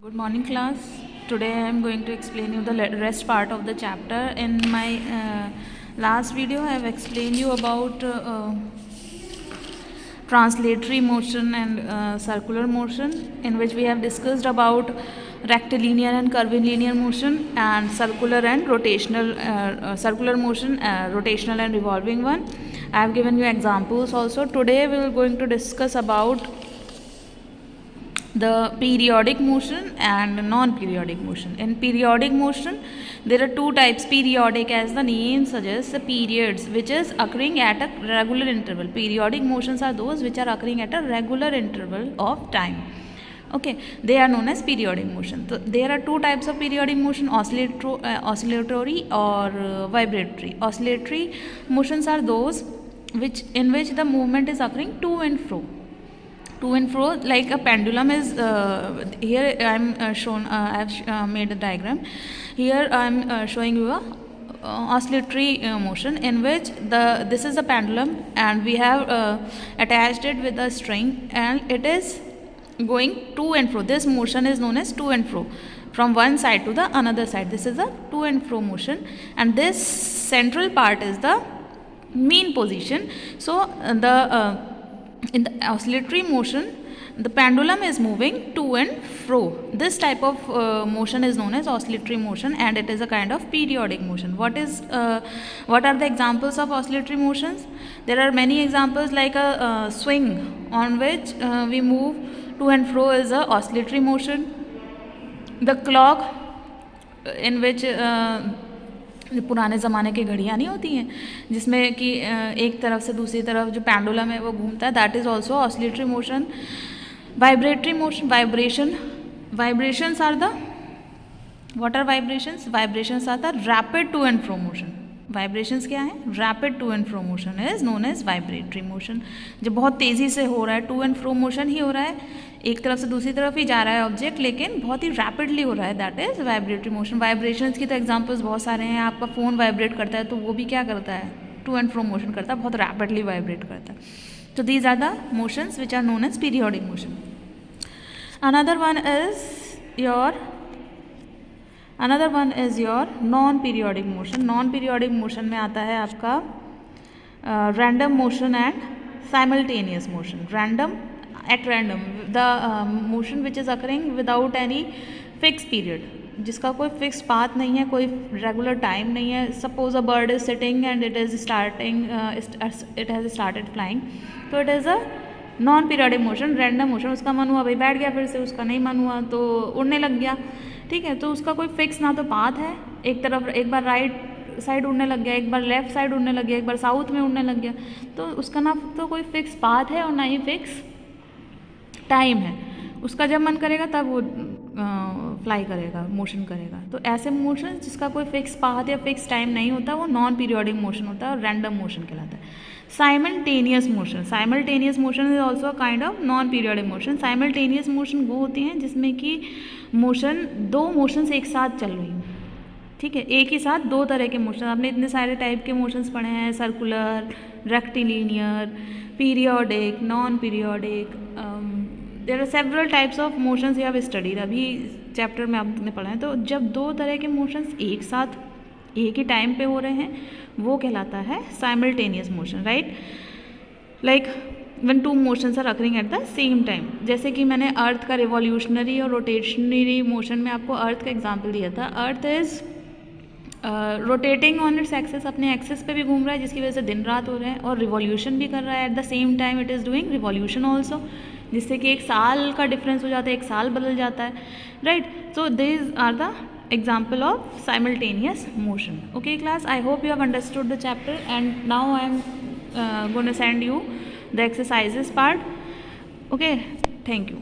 Good morning, class. Today I am going to explain you the rest part of the chapter. In my last video I have explained you about translatory motion and circular motion, in which we have discussed about rectilinear and curvilinear motion, and circular and rotational circular motion, rotational and revolving one. I have given you examples also. Today we are going to discuss about the periodic motion and non-periodic motion. In periodic motion, there are two types. Periodic, as the name suggests, the periods which is occurring at a regular interval. Periodic motions are those which are occurring at a regular interval of time. Okay, they are known as periodic motion. So there are two types of periodic motion: oscillatory or vibratory. Oscillatory motions are those in which the movement is occurring to and fro, like a pendulum is here. I have made a diagram. Here I am showing you a oscillatory motion, in which this is a pendulum and we have attached it with a string, and it is going to and fro. This motion is known as to and fro, from one side to the another side. This is a to and fro motion, and this central part is the mean position. So in the oscillatory motion, the pendulum is moving to and fro. This type of motion is known as oscillatory motion, and it is a kind of periodic motion. What are the examples of oscillatory motions? There are many examples, like a swing on which we move to and fro is a oscillatory motion. The clock, in which पुराने ज़माने की घड़ियाँ नहीं होती हैं जिसमें कि एक तरफ से दूसरी तरफ जो पेंडुलम है वो घूमता है, that is also oscillatory motion. Vibratory motion, vibrations are the what are vibrations? Vibrations are the rapid to and fro motion. Vibrations क्या है? Rapid to and fro motion is known as vibratory motion. जब बहुत तेज़ी से हो रहा है, to and fro motion ही हो रहा है, एक तरफ से दूसरी तरफ ही जा रहा है ऑब्जेक्ट, लेकिन बहुत ही रैपिडली हो रहा है, that is vibratory motion. Vibrations की तो एग्जांपल्स बहुत सारे हैं. आपका फ़ोन वाइब्रेट करता है तो वो भी क्या करता है? टू एंड फ्रो मोशन करता है, बहुत रैपिडली वाइब्रेट करता है. तो these are the motions which are known as periodic motion. Another one is your non periodic motion. Non periodic motion में आता है आपका random motion and simultaneous motion. At random, the motion which is occurring without any fixed period, जिसका कोई fix path नहीं है, कोई regular time नहीं है. Suppose a bird is sitting and it has started flying, तो it is a non periodic motion, random motion. उसका मन हुआ भाई बैठ गया, फिर से उसका नहीं मन हुआ तो उड़ने लग गया. ठीक है, तो उसका कोई फिक्स ना तो पाथ है, एक बार राइट साइड उड़ने लग गया, एक बार लेफ्ट साइड उड़ने लग गया, एक बार साउथ में उड़ने लग गया, तो उसका ना तो कोई फिक्स पाथ है और ना ही फिक्स टाइम है. उसका जब मन करेगा तब वो फ्लाई करेगा, मोशन करेगा. तो ऐसे मोशन जिसका कोई फिक्स पाथ या फिक्स टाइम नहीं होता, वो नॉन पीरियोडिक मोशन होता है और रैंडम मोशन कहलाता है. Simultaneous motion is also a kind of non periodic motion. Simultaneous motion वो होती हैं जिसमें कि दो मोशंस एक साथ चल रही हैं. ठीक है, एक ही साथ दो तरह के मोशन. आपने इतने सारे टाइप के मोशंस पढ़े हैं: circular, rectilinear, periodic, non periodic. There are several types of motions you have studied. अभी चैप्टर में आपने पढ़ा है. तो जब दो तरह के मोशंस एक साथ एक ही टाइम पे हो रहे हैं, वो कहलाता है simultaneous motion, right? Like when two motions are occurring at the same time. जैसे कि मैंने अर्थ का रिवॉल्यूशनरी और रोटेशनरी मोशन में आपको अर्थ का एग्जाम्पल दिया था. Earth is rotating on its axis, अपने एक्सेस पे भी घूम रहा है, जिसकी वजह से दिन रात हो रहे हैं, और रिवॉल्यूशन भी कर रहा है. Eight the same time it is doing revolution also, जिससे कि एक साल का डिफरेंस हो जाता है, एक साल बदल जाता है, right? So these are the example of simultaneous motion. Okay class, I hope you have understood the chapter, and now I am going to send you the exercises part. Okay, thank you.